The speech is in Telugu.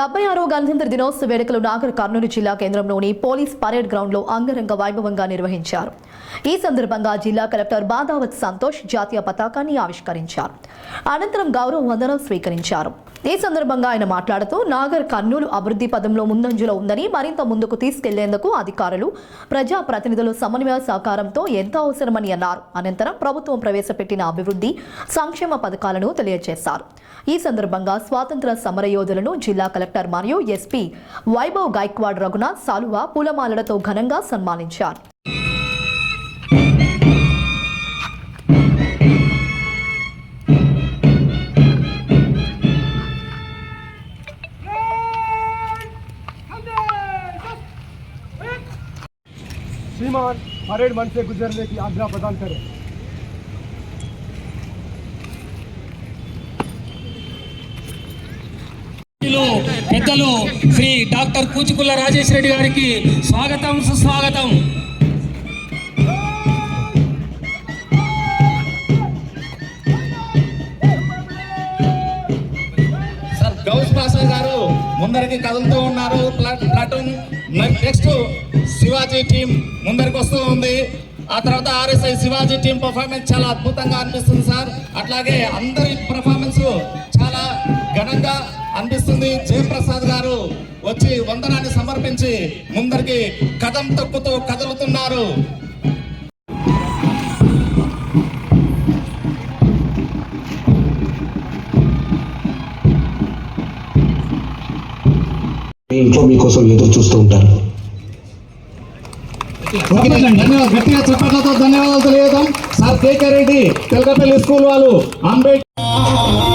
76వ గణతంత్ర దినోత్సవ వేడుకలు నాగర్ కర్నూలు జిల్లా కేంద్రంలోని పోలీస్ పరేడ్ గ్రౌండ్ లో అంగరంగ వైభవంగా నిర్వహించారు. ఈ సందర్భంగా జిల్లా కలెక్టర్ బాదావత్ సంతోష్ జాతీయ పతాకాన్ని ఆవిష్కరించారు. అనంతరం గౌరవ వందనం స్వీకరించారు. ఈ సందర్భంగా ఆయన మాట్లాడుతూ నాగర్ కర్నూలు అభివృద్ధి పదంలో ముందంజలో ఉందని, మరింత ముందుకు తీసుకెళ్లేందుకు అధికారులు, ప్రజా ప్రతినిధుల సమన్వయ సహకారంతో ఎంతో అవసరమని అన్నారు. అనంతరం ప్రభుత్వం ప్రవేశపెట్టిన అభివృద్ధి సంక్షేమ పథకాలను తెలియజేశారు. ఈ సందర్భంగా స్వాతంత్ర సమరయోధులను జిల్లా కలెక్టర్ మరియు ఎస్పీ వైభవ్ గాయక్వాడ్ రఘునాథ్ సాలువా పూలమాలలతో ఘనంగా సన్మానించారు. श्रीमान परेड मंच से गुजरने की आज्ञा प्रदान करें। పెద్దలు శ్రీ డాక్టర్ కూచుకుల్ల రాజేష్ రెడ్డి గారికి స్వాగతం, సుస్వాగతం. సార్ గౌస్ పాసా గారు ముందరికి కదులుతూ ఉన్నారు. ప్లాటూన్ నెక్స్ట్ శివాజీ టీం ముందరికి వస్తూ ఉంది. ఆ తర్వాత ఆర్ఎస్ఐ శివాజీ టీం పర్ఫార్మెన్స్ చాలా అద్భుతంగా అనిపిస్తుంది సార్. అట్లాగే అందరి పర్ఫార్మెన్స్ చాలా ఘనంగా అనిపిస్తుంది. జయప్రసాద్ గారు వచ్చి వందనాన్ని సమర్పించి ముందరికి కదం తొక్కుతూ కదులుతున్నారు. ఇంట్లో మీకోసం ఎదురు చూస్తూ ఉంటారు. గట్టిగా చెప్పట్లతో ధన్యవాదాలు తెలియజేద్దాం. సార్ కేకే రెడ్డి తెలకపల్లి స్కూల్ వాళ్ళు అంబేద్కర్